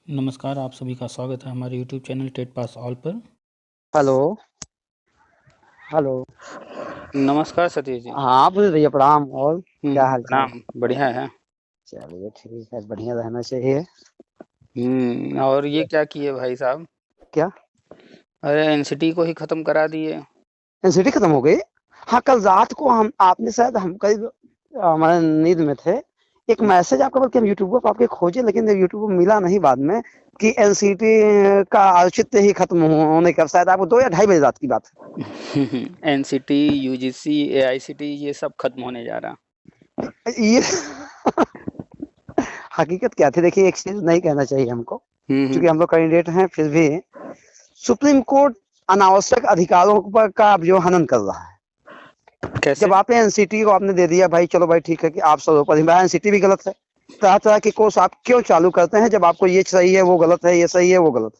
नमस्कार, आप सभी का स्वागत है हमारे YouTube channel TET pass all पर। हेलो। हेलो। नमस्कार सतीश जी। हाँ बोल भैया, प्रणाम। और क्या हाल चाल? प्रणाम। बढ़िया है। चलिए ठीक है, बढ़िया रहना चाहिए। और ये क्या किए भाई साहब? क्या? अरे एनसीटी को ही खत्म करा दिए। एनसीटी खत्म हो गई? हाँ, कल रात को हम आपने शायद हम करीब हमारे नींद में थे, एक मैसेज आपका बल्कि हम यूट्यूब पर आपके खोजे, लेकिन यूट्यूब पर मिला नहीं बाद में कि एनसीटी का औचित्य ही खत्म होने का। शायद आपको 2 या 2:30 बजे रात की बात हम्म। एनसीटी, यूजीसी, एआईसीटी ये सब खत्म होने जा रहा। है ये। हकीकत क्या थी, देखिए, एक चीज नहीं कहना चाहिए हमको, हम्म। क्योंकि हम लोग कैंडिडेट हैं, फिर भी सुप्रीम कोर्ट अनावश्यक अधिकारों पर का अब जो हनन कर रहा है। कैसे? जब आपने एनसीटी को आपने दे दिया भाई, चलो भाई ठीक है कि आप सर्वोपरि, भाई एनसीटी भी गलत है। तरह तरह के कोर्स आप क्यों चालू करते हैं जब आपको ये सही है वो गलत है, ये सही है वो गलत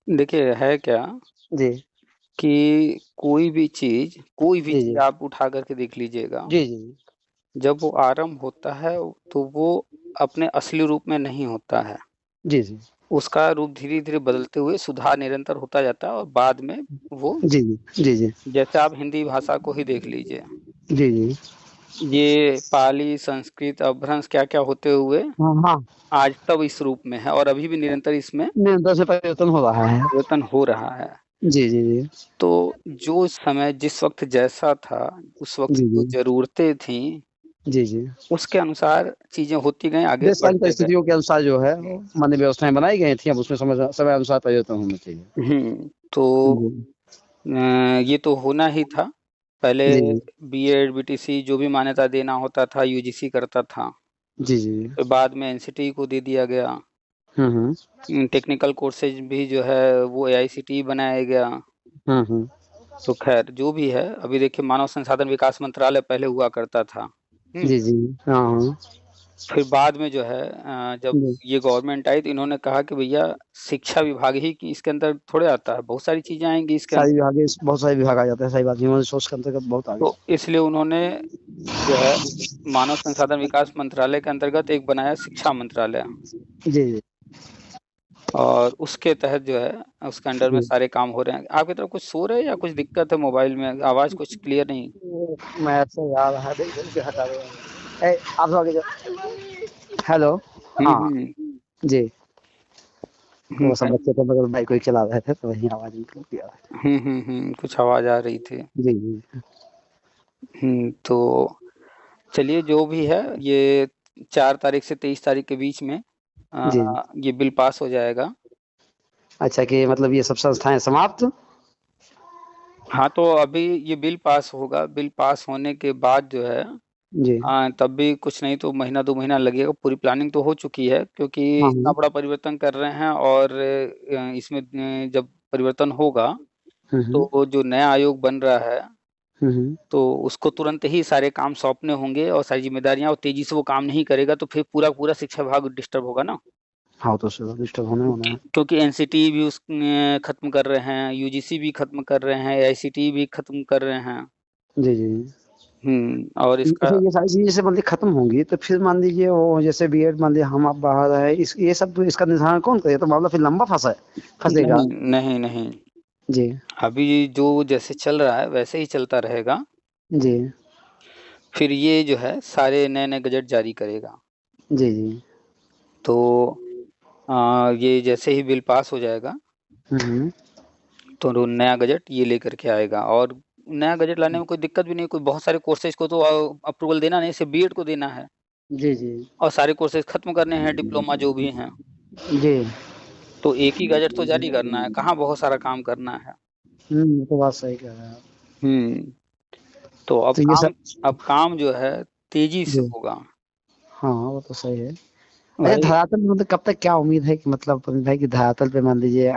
देखिए है क्या है? जी कि कोई भी जी चीज जी आप उठा करके देख लीजिएगा। जी जी जब वो आरंभ होता है तो वो अपने असली रूप में नहीं होता है। जी जी उसका रूप धीरे धीरे बदलते हुए सुधार निरंतर होता जाता है और बाद में वो, जी जी जी जी जैसे आप हिंदी भाषा को ही देख लीजिए। जी जी। ये पाली, संस्कृत, अपभ्रंश क्या क्या होते हुए हाँ हाँ, आज तब इस रूप में है और अभी भी निरंतर इसमें निरंतर से परिवर्तन हो रहा है। परिवर्तन हो रहा है। जी जी जी तो जो समय जिस वक्त जैसा था, उस वक्त जी जो जी जरूरतें थी, जी जी। उसके अनुसार चीजें होती गई, आगे देश कालीन बढ़ते गए। परिस्थितियों के अनुसार जो है वो मानवीय व्यवस्थाएं बनाई गई थी, अब उसमें समय अनुसार परिवर्तन होना चाहिए। तो जी ये तो होना ही था। पहले जी जी बीएड, बीटीसी जो भी मान्यता देना होता था यूजीसी करता था। जी जी। फिर बाद में एनसीटी को दे दिया गया। हम्म। टेक्निकल कोर्सेज भी जो है वो एआईसीटी बनाया गया। हम्म। तो खैर जो भी है, अभी देखिए मानव संसाधन विकास मंत्रालय पहले हुआ करता था। जी जी। हाँ हाँ। फिर बाद में जो है जब जी। ये गवर्नमेंट आई तो इन्होंने कहा कि भैया शिक्षा विभाग ही की इसके अंदर थोड़े आता है, बहुत सारी चीजें आएंगी इसके सारी अंदर। विभाग, बहुत सारे विभाग आ जाते हैं, सही बात, ह्यूमन रिसोर्स के अंतर्गत बहुत आगे। तो इसलिए उन्होंने जो है मानव संसाधन विकास मंत्रालय के अंतर्गत एक बनाया शिक्षा मंत्रालय। जी जी और उसके तहत जो है उसके अंडर में जी। सारे काम हो रहे हैं। आपकी तरफ कुछ शोर है या कुछ दिक्कत है? मोबाइल में आवाज कुछ क्लियर नहीं। मैं ऐसे याद है, देख देख के हटा रहे हैं। आप लोग आगे जाओ। हेलो। हाँ हम्म। जी। वो सब हम्म। बच्चे थे, मगर बाइक कोई चला रहे थे तो वही आवाज निकल गया। कुछ आवाज आ रही थी। जी जी तो चलिए जो भी है, ये 4 तारीख से 23 तारीख के बीच में जी। ये बिल पास हो जाएगा। अच्छा, कि मतलब ये सब संस्थाएं समाप्त? हाँ, तो अभी ये बिल पास होगा। बिल पास होने के बाद जो है जी। तब भी कुछ नहीं तो महीना 2 महीना लगेगा। पूरी प्लानिंग तो हो चुकी है, क्योंकि हाँ इतना हाँ। बड़ा परिवर्तन कर रहे हैं। और इसमें जब परिवर्तन होगा हम्म तो जो नया आयोग बन रहा है हम्म। तो उसको तुरंत ही सारे काम सौंपने होंगे और सारी जिम्मेदारियां, और तेजी से वो काम नहीं करेगा तो फिर पूरा पूरा शिक्षा विभाग डिस्टर्ब होगा ना। हाँ, तो सर डिस्टर्ब होने होना है। क्योंकि एनसीटी भी उस खत्म कर रहे हैं, यूजीसी भी खत्म कर रहे हैं, एआईसीटी भी खत्म कर रहे हैं। जी जी। और इसका अच्छा, ये सारी चीजें जैसे मतलब खत्म होंगी तो फिर मान लीजिए वो जैसे बीएड, मान लीजिए हम आप बाहर है, इस ये सब तो इसका निर्धारण कौन करे? तो मामला फिर लंबा फंसेगा। नहीं नहीं नहीं, जी अभी जो जैसे चल रहा है वैसे ही चलता रहेगा। जी फिर ये जो है सारे नए नए गजट जारी करेगा। जी जी। तो ये जैसे ही बिल पास हो जाएगा हम्म। तो नया गजट ये लेकर के आएगा। और नया गजट लाने में कोई दिक्कत भी नहीं। कोई बहुत सारे कोर्सेज को तो अप्रूवल देना नहीं, सिर्फ बीएड को देना है। जी जी और सारे कोर्सेज खत्म करने हैं, डिप्लोमा जो भी हैं। जी। तो एक ही गजट तो जारी करना है, कहाँ बहुत सारा काम करना है। तो बात सही कह रहे हैं आप। हम्म। तो अब तो ये सब। काम जो है तेजी से जी। होगा हाँ, वो तो सही है। अच्छा, भाई। धरातल पे मतलब कब तक क्या उम्मीद है कि मतलब भाई कि धरातल पे मान लीजिए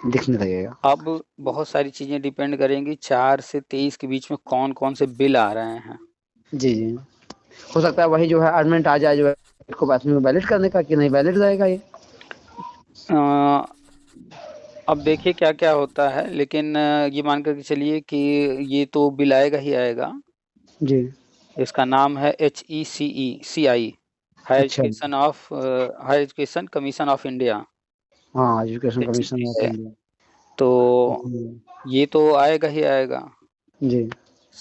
दिखने लगेगा? अब बहुत सारी चीजें डिपेंड करेंगी 4 से 23 के बीच में कौन कौन से बिल आ रहे हैं। जी जी। हो सकता है वही जो है अर्डमेंट आ जाए, जो है इसको बाद में वैलिड करने का, कि नहीं वैलिड रहेगा ये? अ, अब देखिए क्या क्या होता है, लेकिन ये मान करके चलिए कि ये तो बिल आएगा ही आएगा। जी इसका नाम है HECE CI। अच्छा। Higher education commission of India हाँ, एजुकेशन कमीशन ऑफ है। इंडिया। तो जी। ये तो आएगा ही आएगा। जी।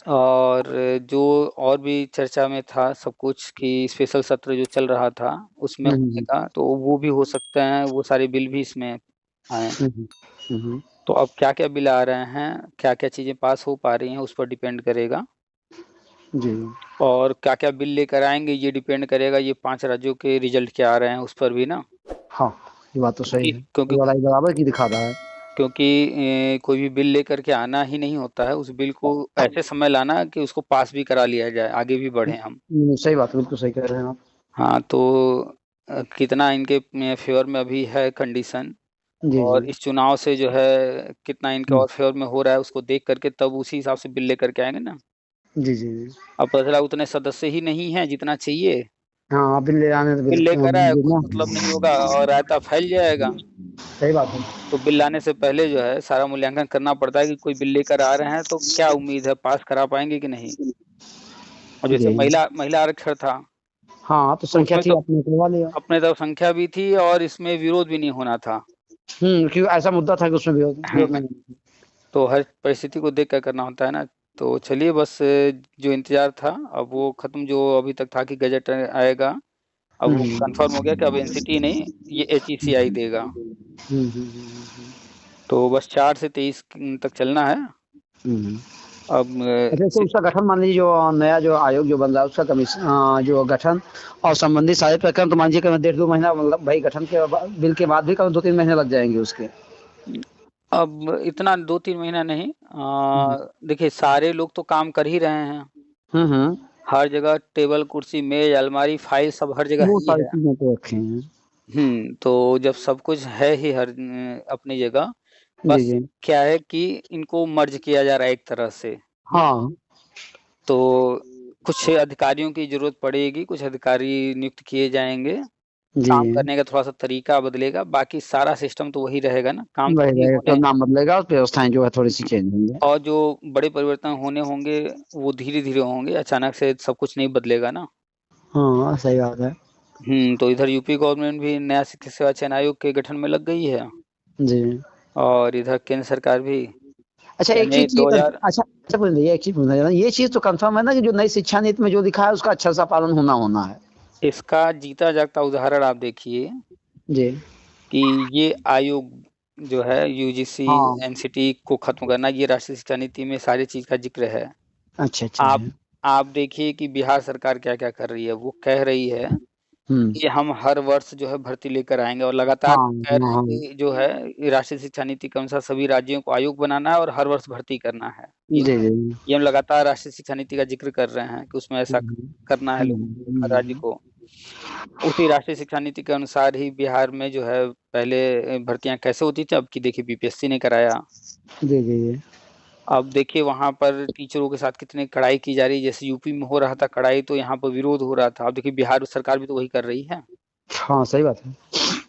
और जो और भी चर्चा में था सब कुछ कि स्पेशल सत्र जो चल रहा था उसमें होने हम्म। का, तो वो भी हो सकता है, वो सारे बिल भी इसमें आए। हम्म। हम्म। तो अब क्या क्या बिल आ रहे हैं, क्या क्या चीज़ें पास हो पा रही हैं, उस पर डिपेंड करेगा। जी। और क्या क्या बिल लेकर आएंगे ये डिपेंड करेगा ये 5 राज्यों के रिजल्ट क्या आ रहे हैं उस पर भी ना। हाँ, ये बात तो सही क्योंकि है, क्योंकि लड़ाई बराबर की दिखा रहा है। क्योंकि कोई भी बिल लेकर के आना ही नहीं होता है, उस बिल को ऐसे समय लाना कि उसको पास भी करा लिया जाए, आगे भी बढ़े हम। सही बात है, बिल्कुल सही कह रहे हैं आप। हाँ, तो कितना इनके फेवर में अभी है कंडीशन, जी। जी। और इस चुनाव से जो है कितना इनके हम्म। और फेवर में हो रहा है उसको देख करके तब उसी हिसाब से बिल लेकर के आएंगे ना। जी। जी। जी। अब पता चला उतने सदस्य ही नहीं हैं जितना चाहिए, हाँ, बिल ले आने तो बिल लेकर आए कोई बिल मतलब नहीं होगा और रायता फैल जाएगा। सही बात है। तो बिल लाने से पहले जो है सारा मूल्यांकन करना पड़ता है कि कोई बिल लेकर आ रहे हैं तो क्या उम्मीद है, पास करा पाएंगे कि नहीं। और जैसे जी। महिला महिला आरक्षण था, हाँ, तो तो संख्या उसमें थी, तो आपने निकलवा लिया। अपने तरफ संख्या भी थी और इसमें विरोध भी नहीं होना था। क्योंकि ऐसा मुद्दा था कि उसमें विरोध नहीं। तो हर परिस्थिति को देख कर करना होता है ना। तो चलिए बस जो इंतजार था अब वो खत्म, जो अभी तक था कि गजट आएगा, अब वो हम्म। कंफर्म हो गया कि अब एनसीटी नहीं, ये एचईसीआई देगा। हम्म। तो बस 4 से 23 तक चलना है। हम्म। अब अच्छा, तो उसका गठन मान लीजिए, जो नया जो आयोग जो बन रहा है उसका कमीशन जो गठन और संबंधित सारे प्रकरण, तो मान लीजिए कि 1.5-2 महीना, मतलब भाई गठन के बिल के बाद भी कभी 2-3 महीने लग जाएंगे उसके। अब इतना 2-3 महीना नहीं, हम्म। देखिए सारे लोग तो काम कर ही रहे हैं, हम्म। हर जगह टेबल कुर्सी मेज अलमारी फाइल सब हर जगह वो ही सारी है। चीजें तो रखे हैं। तो जब सब कुछ है ही हर अपनी जगह, जी। बस जी। क्या है कि इनको मर्ज किया जा रहा है एक तरह से। हाँ। तो कुछ अधिकारियों की जरूरत पड़ेगी, कुछ अधिकारी नियुक्त किए जाएंगे, जी। काम करने का थोड़ा सा तरीका बदलेगा, बाकी सारा सिस्टम तो वही रहेगा ना, काम तो वही वही रहेगा, होने तो हैं। नाम बदलेगा और व्यवस्थाएं जो है थोड़ी सी चेंज होंगे। और जो बड़े परिवर्तन होने होंगे वो धीरे धीरे होंगे, अचानक से सब कुछ नहीं बदलेगा ना। हाँ, सही बात है। तो इधर यूपी गवर्नमेंट भी नया शिक्षक सेवा चयन आयोग के गठन में लग गई है, जी। और इधर केंद्र सरकार भी, अच्छा, एक यानी चीज ये 2000। अच्छा अच्छा बोल रही है, एक चीज पूछना चाहता हूँ, ये चीज तो कंफर्म है ना कि जो नई शिक्षा नीति में जो लिखा है उसका अच्छा सा पालन होना होना है। इसका जीता जागता उदाहरण आप देखिए जी। कि ये आयोग जो है यूजीसी हाँ। एनसीटी को खत्म करना, ये राष्ट्रीय शिक्षा नीति में सारी चीज का जिक्र है। अच्छा अच्छा आप अच्छा। आप देखिए कि बिहार सरकार क्या क्या कर रही है, वो कह रही है हम्म। कि हम हर वर्ष जो है भर्ती लेकर आएंगे, और लगातार हाँ कह रहे हैं हाँ। कि जो है ये राष्ट्रीय शिक्षा नीति के अनुसार सभी राज्यों को आयोग बनाना है और हर वर्ष भर्ती करना है। जी। जी। ये हम लगातार राष्ट्रीय शिक्षा नीति का जिक्र कर रहे हैं कि उसमें ऐसा हम्म। करना है लोगों को, हर राज्य को। उसी राष्ट्रीय शिक्षा नीति के अनुसार ही बिहार में जो है पहले भर्तियां कैसे होती थी, अब की देखिए बीपीएससी ने कराया। जी। जी। जी। अब देखिए वहां पर टीचरों के साथ कितनी कड़ाई की जा रही है, जैसे यूपी में हो रहा था कड़ाई तो यहाँ पर विरोध हो रहा था, अब देखिए बिहार सरकार भी तो वही कर रही है। हाँ, सही बात है।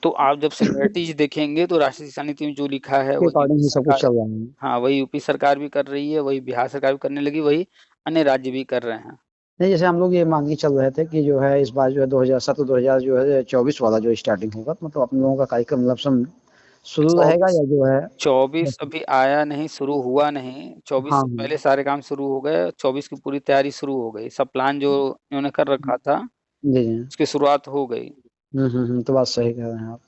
तो आप जब सिमिलरिटीज देखेंगे तो राष्ट्रीय शिक्षा नीति में जो लिखा है के वही यूपी अकॉर्डिंग ही सब कुछ सरकार, चल रहा है। हाँ वही यूपी सरकार भी कर रही है, वही बिहार सरकार भी करने लगी, वही अन्य राज्य भी कर रहे हैं। नहीं, जैसे हम लोग ये मान के चल रहे थे कि जो है इस बार जो है 2017 2000 जो है 24 वाला जो स्टार्टिंग होगा, तो मतलब अपने लोगों का कार्यक्रम लमसम शुरू रहेगा, चौबीस या जो है। 24 अभी आया नहीं, शुरू हुआ नहीं, 24 हाँ। से पहले सारे काम शुरू हो गए, 24 की पूरी तैयारी शुरू हो गई, सब प्लान जो इन्होंने कर रखा था जी। जी। उसकी शुरुआत हो गई। तो बात सही कह रहे हैं आप।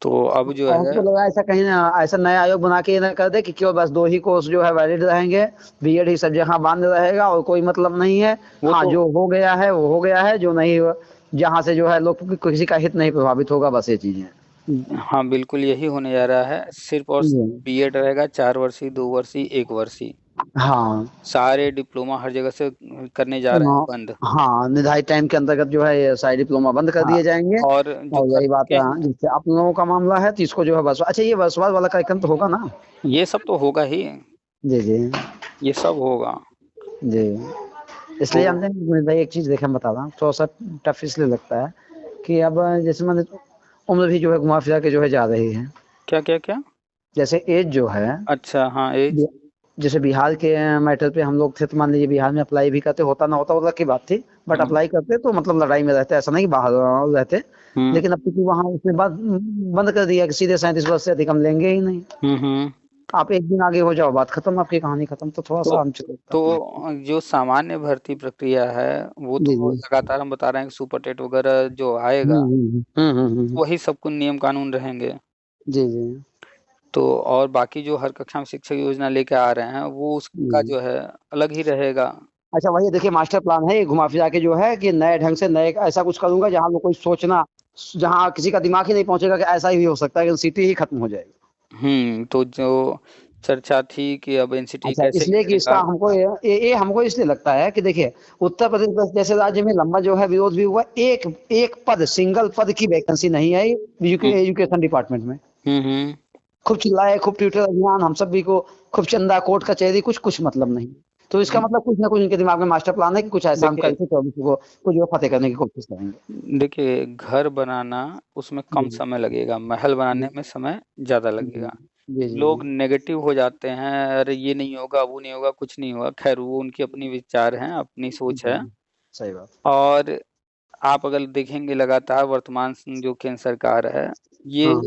तो अब जो और है हमको लगा ऐसा कहीं ना ऐसा नया आयोग बना के ये ना कर दे कि केवल बस 2 ही कोर्स जो है वैलिड रहेंगे, बीएड ही सब जगह बंद रहेगा और कोई मतलब नहीं है। वो हाँ, तो, जो हो गया है वो हो गया है, जो नहीं हुआ, जहाँ से जो है लोग किसी का हित नहीं प्रभावित होगा, बस ये चीजें। हाँ बिल्कुल यही होने जा रहा है, सिर्फ और जी। बीएड रहेगा, 4 वर्षीय 2 वर्षीय 1 वर्षीय, हाँ। सारे डिप्लोमा हर जगह से करने जा रहे हैं बंद। हाँ, निर्धारित टाइम के अंतर्गत जो है ये सारे डिप्लोमा बंद कर हाँ, दिए जाएंगे। और जो और कर यही बात चुके है, हैं जिससे आप लोगों का मामला है तो इसको जो है बस, अच्छा, ये बसवाद वाला कार्यक्रम तो होगा ना। ये सब तो होगा ही, जी। जी। ये सब होगा। जी। तो इसलिए जानते हैं भाई, एक चीज देखे मैं बता रहा हूँ, थोड़ा सा टफ इसलिए लगता है कि अब जैसे मैंने उम्र भी जो है घुमा फिरा के जो है जा रही है। क्या क्या क्या? जैसे एज जो है, अच्छा हाँ, एज। जैसे बिहार के मैटर पे हम लोग थे, तो मान लीजिए बिहार में अप्लाई भी करते, होता ना होता वो अलग की बात थी, बट अप्लाई करते तो मतलब लड़ाई में रहते, ऐसा नहीं कि बाहर रहते। हम्म लेकिन अब क्योंकि वहाँ उसने बाद बंद कर दिया कि सीधे 37 वर्ष से अधिक हम लेंगे ही नहीं। हम्म। आप एक दिन आगे हो जाओ, बात खत्म, आपकी कहानी खत्म, तो थोड़ा तो सा हम चलो तो अपना। जो सामान्य भर्ती प्रक्रिया है वो जी तो जी। लगातार हम बता रहे हैं कि सुपर टेट वगैरह जो आएगा हम्म। वही सब कुछ नियम कानून रहेंगे। जी जी। तो और बाकी जो हर कक्षा में शिक्षक योजना लेके आ रहे हैं वो उसका जी। जो है अलग ही रहेगा। अच्छा, वही देखिए मास्टर प्लान है ये, घुमा फिरा के जो है कि नए ढंग से नए ऐसा कुछ करूंगा जहाँ लोग कोई सोचना, जहाँ किसी का दिमाग ही नहीं पहुंचेगा कि ऐसा ही हो सकता है कि सिटी ही खत्म हो जाएगी। तो जो चर्चा थी कि अब एनसीटी अच्छा, कैसे इसलिए कि इसका गिरेगा। हमको ये हमको इसलिए लगता है कि देखिए उत्तर प्रदेश जैसे राज्य में लंबा जो है विरोध भी हुआ, एक एक पद, सिंगल पद की वैकेंसी नहीं आई हम्म एजुकेशन डिपार्टमेंट में। हम्म। खूब चिल्लाए, खूब ट्विटर अभियान, हम सभी को खूब चंदा, कोर्ट कचहरी, कुछ मतलब नहीं। तो इसका मतलब कुछ ना कुछ इनके दिमाग में मास्टर प्लान है कि कुछ ऐसा हम देखिए करके 24 को कुछ जो फतेह करने की कोशिश करेंगे। देखिए घर बनाना उसमें जी कम समय लगेगा, महल जी बनाने में समय ज्यादा जी लगेगा। जी जी लोग जी। नेगेटिव हो जाते हैं, अरे ये नहीं होगा वो नहीं होगा कुछ नहीं होगा, खैर वो उनकी अपनी विचार हैं अपनी सोच है। जी, सही बात। और आप अगर देखेंगे लगातार वर्तमान जो केंद्र सरकार है ये हाँ,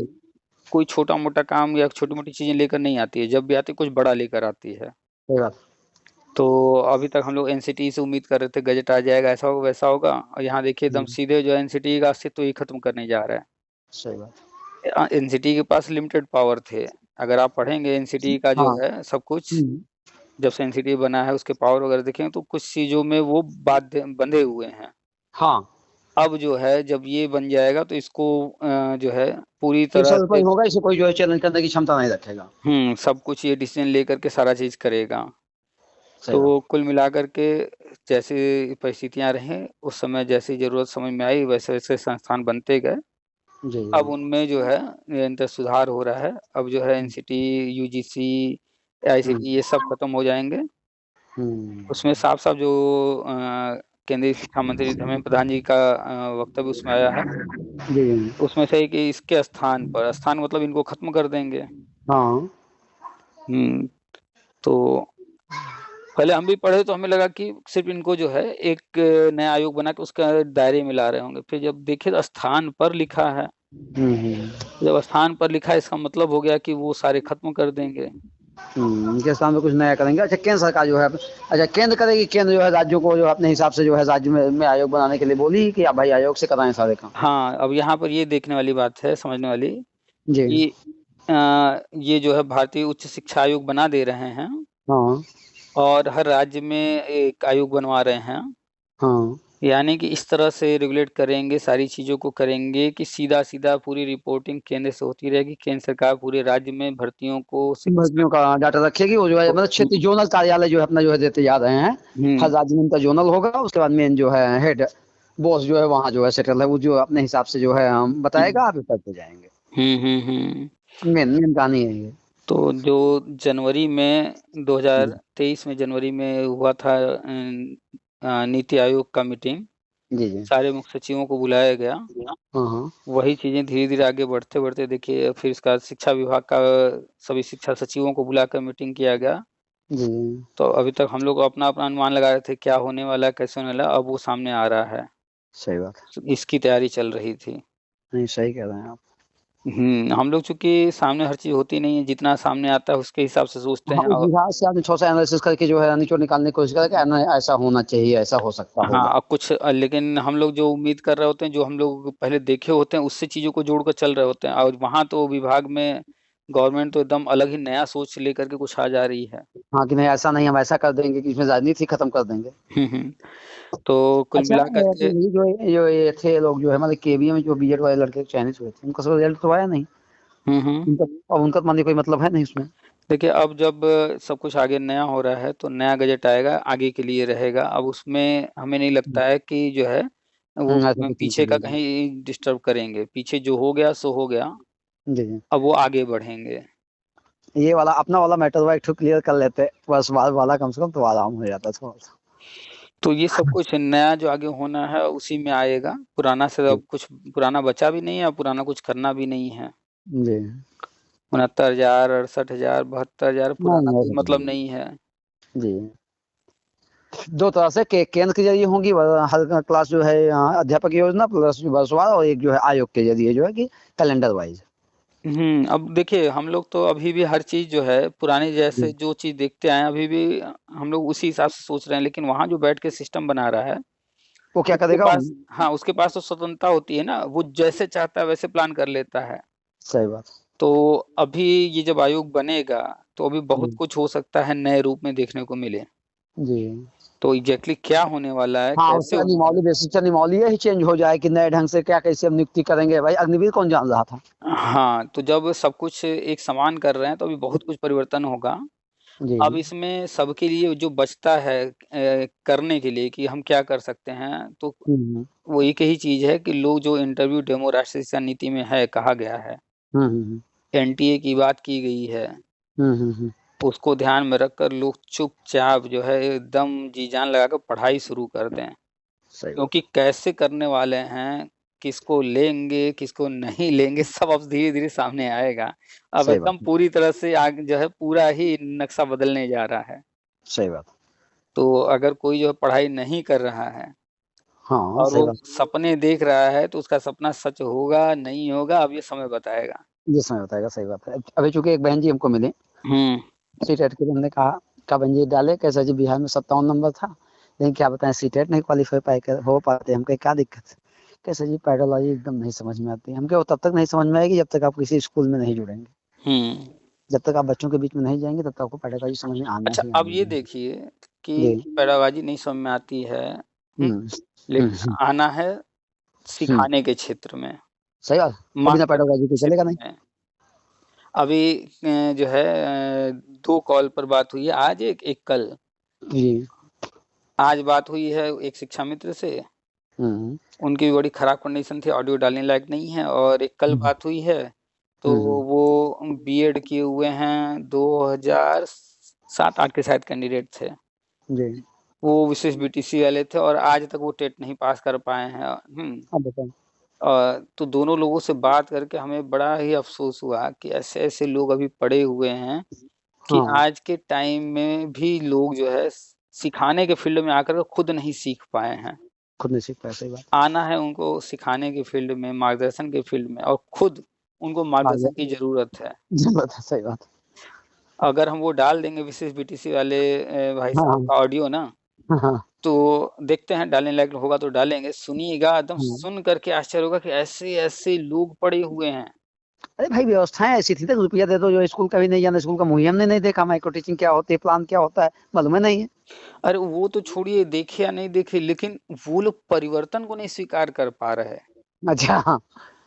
कोई छोटा मोटा काम या छोटी मोटी चीजें लेकर नहीं आती है, जब भी आती है कुछ बड़ा लेकर आती है। सही बात। तो अभी तक हम लोग एनसीटी से उम्मीद कर रहे थे गजट आ जाएगा, ऐसा होगा वैसा होगा, और यहाँ देखिए एकदम हुँ, सीधे जो एनसीटी का अस्तित्व ही खत्म करने जा रहा सही बात। है। एनसीटी के पास लिमिटेड पावर थे। अगर आप पढ़ेंगे एनसीटी का जो हाँ, है सब कुछ, हुँ, जब से एनसीटी बना है उसके पावर वगैरह देखेंगे तो कुछ चीजों में वो बाध्य बंधे हुए हैं। हाँ, अब जो है जब ये बन जाएगा तो इसको जो है पूरी ये तरह से सर्वोपरि होगा, इसे कोई जो है चैलेंज करने की क्षमता नहीं रखेगा। सब कुछ ये डिसीजन लेकर के सारा चीज करेगा। सही बात। तो कुल मिलाकर के जैसी परिस्थितियां रहें उस समय जैसी जरूरत समझ में आई वैसे वैसे संस्थान बनते गए। जी, अब जी। उनमें जो है निरंतर सुधार हो रहा है। अब जो है एनसीटी, यूजीसी, हुँ, आईसीटी ये सब खत्म हो जाएंगे। हुँ, उसमें साफ साफ जो केंद्रीय शिक्षा मंत्री धर्मेंद्र प्रधान जी का वक्तव्य उसमें आया है। जी, जी। उसमें से है कि इसके स्थान पर, स्थान मतलब इनको खत्म कर देंगे। हाँ, हम्म तो पहले हम भी पढ़े तो हमें लगा कि सिर्फ इनको जो है एक नया आयोग बना के उसका दायरे में ला रहे होंगे, फिर जब देखे तो स्थान पर लिखा है। हुँ। जब स्थान पर लिखा है इसका मतलब हो गया कि वो सारे खत्म कर देंगे। इनके सामने कुछ नया करेंगे। अच्छा, केंद्र सरकार जो है, अच्छा केंद्र करेगी, केंद्र जो है राज्यों को जो है अपने हिसाब से जो है राज्य में आयोग बनाने के लिए बोली कि आप भाई आयोग से कराएँ सारे काम। हाँ, अब यहाँ पर ये देखने वाली बात है, समझने वाली, जी। कि ये जो है भारतीय उच्च शिक्षा आयोग बना दे रहे हैं हाँ, और हर राज्य में एक आयोग बनवा रहे हैं। हाँ। यानी कि इस तरह से रेगुलेट करेंगे, सारी चीज़ों को करेंगे कि सीधा सीधा पूरी रिपोर्टिंग केंद्र से होती रहेगी। केंद्र सरकार पूरे राज्य में भर्तियों को शिक्षा भर्तियों का डाटा रखेगी, वो जो है को मतलब क्षेत्रीय जोनल कार्यालय जो है अपना जो है देते जा रहे हैं। हर हुँ, राज्य में उनका जोनल होगा, उसके बाद मेन जो है हेड बॉस जो है वहाँ जो है सेटल है, वो जो अपने हिसाब से जो है हम हुँ, बताएगा, आप करते जाएँगे। हुँ। मेन मेन कहानी है ये। तो जो जनवरी में जी, 2023 में जनवरी में हुआ था नीति आयोग का मीटिंग, जी, जी। सारे मुख्य सचिवों को बुलाया गया। हाँ, हाँ। वही चीज़ें धीरे-धीरे आगे बढ़ते-बढ़ते देखिए फिर इसके बाद शिक्षा विभाग का सभी शिक्षा सचिवों को बुलाकर मीटिंग किया गया। जी, तो अभी तक हम लोग अपना-अपना अनुमान लगा रहे थे क्या होने वाला है, कैसे होने वाला है, अब वो सामने आ रहा है। सही बात है। इसकी तैयारी चल रही थी। नहीं, सही कह रहे हैं आप। हम लोग चूँकि सामने हर चीज़ होती नहीं है, जितना सामने आता है उसके हिसाब से सोचते हाँ, हैं उस और लिहाज से आपने थोड़ा-सा एनालिसिस करके जो है निचोड़ निकालने की कोशिश करा कि नहीं ऐसा होना चाहिए, ऐसा हो सकता हाँ, होगा। और कुछ लेकिन हम लोग जो उम्मीद कर रहे होते हैं, जो हम लोग पहले देखे होते हैं, उससे चीज़ों को जोड़कर चल रहे होते हैं और वहाँ तो विभाग में गवर्नमेंट तो एकदम अलग ही नया सोच लेकर के कुछ आ जा रही है। हाँ, कि नहीं ऐसा नहीं, हम ऐसा कर देंगे कि इसमें राजनीति खत्म कर देंगे। हुँ, हुँ। तो कुल अच्छा, मिलाकर तो के ये जो ये थे लोग जो है मतलब केवीए में जो बीएड वाले लड़के चयनित हुए थे, उनका सब रिजल्ट तो आया नहीं। हुँ। उनका अब उनका तो मान लीजिए कोई मतलब है नहीं उसमें। देखिए, अब जब सब कुछ आगे नया हो रहा है, तो नया बजट आएगा, आगे के लिए रहेगा। अब उसमें हमें नहीं हुँ, लगता है कि जो है, वो ऐसा कुछ नहीं पीछे का करेंगे। कहीं डिस्टर्ब करेंगे। पीछे जो हो गया, सो हो गया। जी, जी। अब वो आगे बढ़ेंगे। ये वाला अपना वाला मैटर हुआ, एक ठो क्लियर कर लेते, बस बाद वाला कम से कम तो आराम हो जाता थोड़ा-सा। तो ये सब कुछ नया जो आगे होना है, उसी में आएगा। पुराना से जी, अब कुछ पुराना बचा भी नहीं है और पुराना कुछ करना भी नहीं है। जी। 69,000, 68,000, 72,000 पुराना नहीं हो कोई मतलब सकती नहीं है। जी। दो तरह से केंद्र के जरिए होंगी, हर क्लास जो है अध्यापक योजना प्लस वर्षवार, और एक जो है आयोग के जरिए जो है कि कैलेंडर वाइज। अब देखिए हम लोग तो अभी भी हर चीज जो है पुरानी जैसे जी। जो चीज देखते आए हैं, अभी भी हम लोग उसी हिसाब से सोच रहे हैं, लेकिन वहां जो बैठ के सिस्टम बना रहा है वो क्या उसके करेगा? पास, हाँ उसके पास तो स्वतंत्रता होती है ना, वो जैसे चाहता है वैसे प्लान कर लेता है। सही बात। तो अभी ये जब आयोग बनेगा तो अभी जी। बहुत कुछ हो सकता है नए रूप में देखने को मिले। जी। तो एग्जैक्टली क्या होने वाला है, हाँ, कैसे उसका होने वाला नियमावली बेसिस नियमावली ही चेंज हो जाए कि नए ढंग से क्या कैसे हम नियुक्ति करेंगे। भाई अग्निवीर कौन जान रहा था? है, हाँ तो जब सब कुछ एक समान कर रहे हैं तो अभी बहुत कुछ परिवर्तन होगा। जी। अब इसमें सबके लिए जो बचता है करने के लिए कि हम क्या कर सकते हैं, तो हम्म। वो एक ही चीज है कि लोग जो इंटरव्यू डेमो राष्ट्रीय शिक्षा नीति में है कहा गया है, हम्म। हम्म। एनटीए की बात की गई है, हम्म। उसको ध्यान में रखकर लोग चुपचाप जो है एकदम जी जान लगाकर पढ़ाई शुरू कर दें। सही बात। क्योंकि कैसे करने वाले हैं, किसको लेंगे किसको नहीं लेंगे, सब अब धीरे धीरे सामने आएगा। अब सही बात। एकदम पूरी तरह से आगे जो है पूरा ही नक्शा बदलने जा रहा है। सही बात। तो अगर कोई जो है पढ़ाई नहीं कर रहा है हाँ, और सही वो बात। सपने देख रहा है, तो उसका सपना सच होगा नहीं होगा अब ये समय बताएगा। ये समय बताएगा। सही बात है। अभी चूंकि एक बहन जी हमको मिले हम्म सीटेट के लिए, हमने कहा बहन जी डाले कैसा जी, बिहार में 57 नंबर था, लेकिन क्या बताएं सीटेट नहीं क्वालिफाई पाए हो पाते। हमको क्या दिक्कत है? कैसे जी पेडोलॉजी एकदम नहीं समझ में आती। हमको वो तब तक नहीं समझ में आएगी जब तक आप किसी स्कूल में नहीं जुड़ेंगे। हम्म जब तक आप बच्चों के बीच में नहीं जाएंगे तब तक आपको पेडागॉजी समझ में आना अच्छा ही अब आना ये है। देखिए कि जी। पैडागॉजी नहीं समझ में आती है, हम्म। लेकिन हम्म। आना है हम्म। सिखाने के क्षेत्र में, सही बात। वो बिना मार्गदर्शन पेडागॉजी के के चलेगा क्षेत्र नहीं। में। अभी जो है 2 कॉल पर बात हुई है, आज एक एक कल। जी। आज बात हुई है एक शिक्षा मित्र से, हम्म। उनकी भी बड़ी खराब कंडीशन थी, ऑडियो डालने लायक नहीं है। और एक कल हम्म। बात हुई है, तो हम्म। वो बीएड किए हुए हैं, 2007-8 के शायद कैंडिडेट थे। जी। वो विशेष बीटीसी वाले थे और आज तक वो टेट नहीं पास कर पाए हैं। अब बताओ। तो दोनों लोगों से बात करके हमें बड़ा ही अफसोस हुआ कि ऐसे ऐसे लोग अभी पड़े हुए हैं कि हाँ, आज के टाइम में भी लोग जो है सिखाने के फील्ड में आकर के खुद नहीं सीख पाए हैं। खुद नहीं सीख पाया। सही बात। आना है उनको सिखाने के फील्ड में, मार्गदर्शन के फील्ड में, और खुद उनको आ गया। मार्गदर्शन की जरूरत है। जरूरत है। सही बात। अगर हम वो डाल देंगे विशेष बीटीसी वाले भाई हाँ, साहब हाँ, का ऑडियो ना, हाँ, हाँ, तो देखते हैं डालने लायक होगा तो डालेंगे, सुनिएगा एकदम हाँ। सुन करके आश्चर्य होगा कि ऐसे ऐसे लोग पड़े हुए हैं। अरे भाई व्यवस्थाएं ऐसी थी ना, रुपया दे दो जो स्कूल का भी नहीं जाना, स्कूल का मुहैया हमने नहीं देखा, माइक्रो टीचिंग क्या होती है, प्लान क्या होता है मालूम ही नहीं है। अरे वो तो छोड़िए देखे या नहीं देखे, लेकिन वो लोग परिवर्तन को नहीं स्वीकार कर पा रहे हैं। अच्छा। हाँ।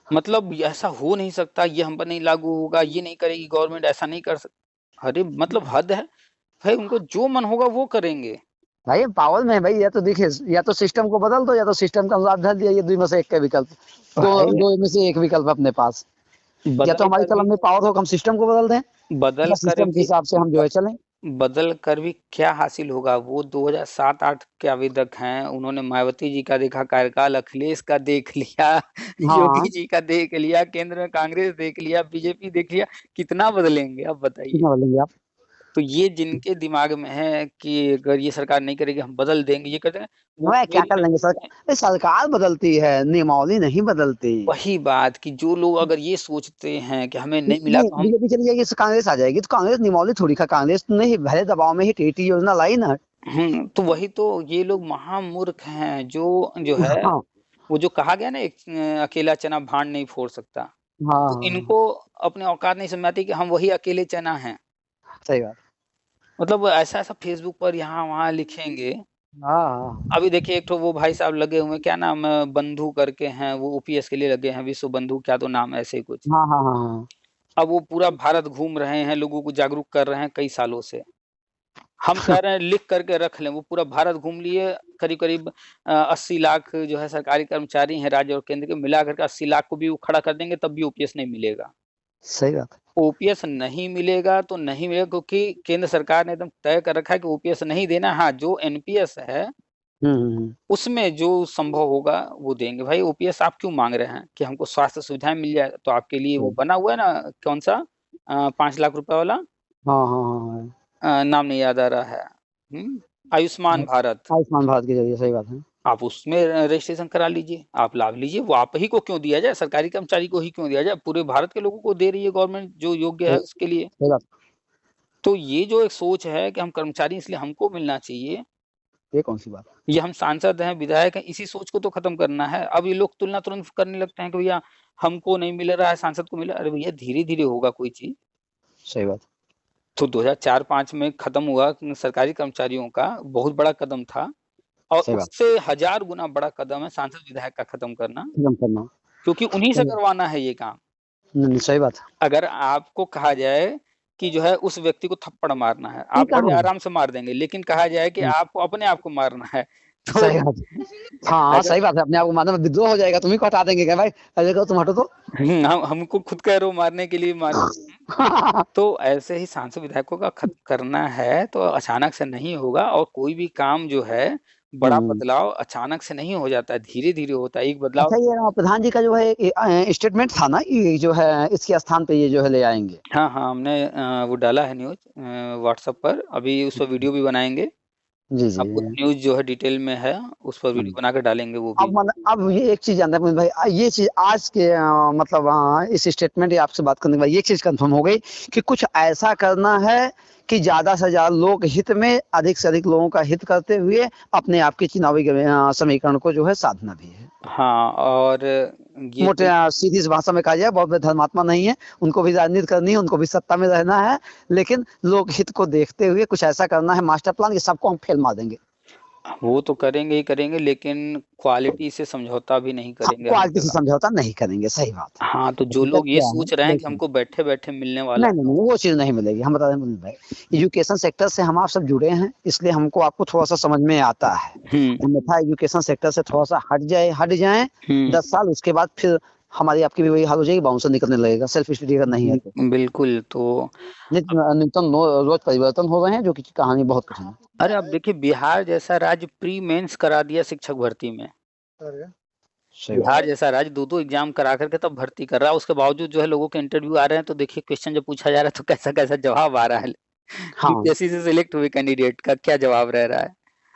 मतलब ऐसा हो नहीं सकता, ये हम पर नहीं लागू होगा, ये नहीं करेगी गवर्नमेंट, ऐसा नहीं कर सकता। अरे मतलब हद है भाई, उनको जो मन होगा वो करेंगे। भाई पावर में है भाई, या तो देखिए, या तो सिस्टम को बदल दो या तो सिस्टम का लाभ धर दिया, ये दो में से एक का विकल्प। दो भाई दो में से एक विकल्प अपने पास। या तो बदल हमारी कर भी कलम में पावर हो हम सिस्टम को बदल दें, बदल या कर सिस्टम के भी हिसाब से हम जो है चलें। बदल कर भी क्या हासिल होगा। वो 2007-8 के आवेदक हैं, उन्होंने मायावती जी का देखा कार्यकाल, अखिलेश का देख लिया, हाँ। योगी जी का देख लिया, केंद्र में कांग्रेस देख लिया, बीजेपी देख लिया, कितना बदलेंगे अब बताइए। कितना बदलेंगे आप? तो ये जिनके दिमाग में है कि अगर ये सरकार नहीं करेगी हम बदल देंगे, ये कर देंगे, वो वह क्या मेरे कर लेंगे सर? अरे सरकार बदलती है, नियमावली नहीं बदलती। वही बात कि जो लोग अगर ये सोचते हैं कि हमें नहीं मिला नहीं, तो हम बीजेपी चली जाएगी तो कांग्रेस आ जाएगी, तो कांग्रेस नियमावली थोड़ी का, कांग्रेस ने ही भले दबाव में ही टीटी योजना लाई ना। तो वही तो, ये लोग महामूर्ख हैं जो जो है, हाँ, वो जो कहा गया ना एक अकेला चना भांड नहीं फोड़ सकता। तो हाँ। इनको अपने औकात नहीं समझ में आती कि हम वही अकेले चना हैं। सही बात। मतलब ऐसा ऐसा फेसबुक पर यहाँ वहाँ लिखेंगे। हाँ, हाँ, अभी देखिए एक तो वो भाई साहब लगे हुए हैं, क्या नाम है, बंधु करके हैं, वो ओपीएस के लिए लगे हैं, विश्व बंधु क्या तो नाम है ऐसे ही कुछ। हाँ, हाँ, हाँ, हाँ। अब वो पूरा भारत घूम रहे हैं, लोगों को जागरूक कर रहे हैं कई सालों से। हम कह रहे हैं लिख करके रख लें, वो पूरा भारत घूम लिए, करीब करीब 80 लाख जो है सरकारी कर्मचारी हैं राज्य और केंद्र के, मिला करके 80 लाख को भी वो खड़ा कर देंगे तब भी ओपीएस नहीं मिलेगा। सही बात है। ओपीएस नहीं मिलेगा तो नहीं मिलेगा, क्योंकि केंद्र सरकार ने एकदम तय कर रखा है कि ओपीएस नहीं देना। हाँ जो एनपीएस है हम्म। उसमें जो संभव होगा वो देंगे। भाई ओपीएस आप क्यों मांग रहे हैं कि हमको स्वास्थ्य सुविधाएं मिल जाए, तो आपके लिए वो सही। बना हुआ है ना, कौन सा 5 लाख रुपए वाला, हाँ हाँ हाँ नाम नहीं याद आ रहा है। आयुष्मान हाँ, भारत, आयुष्मान भारत के जरिए, सही बात है। आप उसमें रजिस्ट्रेशन करा लीजिए, आप लाभ लीजिए। वो आप ही को क्यों दिया जाए, सरकारी कर्मचारी को ही क्यों दिया जाए, पूरे भारत के लोगों को दे रही है गवर्नमेंट जो योग्य है सही उसके लिए। सही बात। तो ये जो एक सोच है कि हम कर्मचारी इसलिए हमको मिलना चाहिए, ये कौन सी बात है? ये हम सांसद हैं, विधायक हैं, इसी सोच को तो खत्म करना है। अब ये लोग तुलना तुरंत करने लगते हैं कि भैया हमको नहीं मिल रहा है, सांसद को मिला। अरे भैया धीरे धीरे होगा कोई चीज। सही बात। तो 2004-5 में खत्म हुआ सरकारी कर्मचारियों का, बहुत बड़ा कदम था। और सही बात। उससे 1000 गुना बड़ा कदम है सांसद विधायक का खत्म करना, खत्म करना। क्योंकि उन्हीं से सही बात। करवाना है ये काम। नहीं, सही बात है। अगर आपको कहा जाए कि जो है उस व्यक्ति को थप्पड़ मारना है, ये आप बड़े कहाँ है? आराम से मार देंगे, लेकिन कहा जाए कि आपको अपने आप को मारना है तो सही बात है। हाँ, अगर सही बात है, अपने आप को मारना में विद्रोह हो जाएगा, तुम्ही को हटा देंगे क्या भाई? अरे कहो तुम हटो तो। हम हमको खुद कह रहे हो मारने के लिए मार। तो ऐसे ही सांसद विधायकों का खत्म करना है तो अचानक से नहीं होगा, और कोई भी काम जो है बड़ा हम्म। बदलाव अचानक से नहीं हो जाता है, धीरे धीरे होता है। एक बदलाव, अच्छा, ये प्रधान जी का जो है स्टेटमेंट था ना, ये जो है इसके स्थान पे ये जो है ले आएंगे। हाँ हाँ, हमने वो डाला है न्यूज व्हाट्सएप पर, अभी उस पर वीडियो भी बनाएंगे। जी जी अब पूरा न्यूज जो है डिटेल में है, उस पर वीडियो जी। बनाकर डालेंगे वो भी। अब ये एक चीज जानना है भाई, ये चीज आज के मतलब इस स्टेटमेंट या आपसे बात करने के बाद ये चीज कंफर्म हो गई कि कुछ ऐसा करना है कि ज्यादा से ज्यादा लोक हित में अधिक से अधिक लोगों का हित करते हुए अपने आप के चुनावी समीकरण को जो है साधना भी है। हाँ, और ये मोटे जो सीधी सी भाषा में कहा जाए, बहुत बड़े धर्मात्मा नहीं है, उनको भी राजनीति करनी है, उनको भी सत्ता में रहना है, लेकिन लोक हित को देखते हुए कुछ ऐसा करना है मास्टर प्लान कि सबको हम फेल मार देंगे। वो तो करेंगे ही करेंगे, लेकिन क्वालिटी से समझौता भी नहीं हाँ, करेंगे हर क्वालिटी से जगह। समझौता नहीं करेंगे, सही बात है। हाँ, तो जो दिक्कत लोग ये क्या है? सोच रहे हैं कि देखिए, हमको बैठे बैठे मिलने वाला नहीं है, नहीं नहीं, वो चीज नहीं मिलेगी, हम बता दें भाई, एजुकेशन सेक्टर से हम आप सब जुड़े हैं, इसलिए हमको आपको थोड़ा सा समझ में आता है। हम्म अन्यथा एजुकेशन सेक्टर से थोड़ा सा हट जाए हम्म 10 साल, उसके बाद फिर हमारी आपकी भी वही हाल हो जाएगी, बाउंसर निकलने लगेगा, सेल्फ स्टडी अगर नहीं है तो। बिल्कुल। तो नित्य रोज परिवर्तन हो रहे हैं, जो कि कहानी बहुत कठिन है। अरे अब देखिए, बिहार जैसा राज्य प्री मेंस करा दिया शिक्षक भर्ती में। सही बात। बिहार जैसा राज्य 2-2 एग्जाम करा करके तब भर्ती कर रहा है, उसके बावजूद जो है लोगों के इंटरव्यू आ रहे हैं, तो देखिए क्वेश्चन जब पूछा जा रहा है तो कैसा कैसा जवाब आ रहा है। हाँ। यूपीएससी से सिलेक्ट हुए कैंडिडेट का क्या जवाब रह रहा है।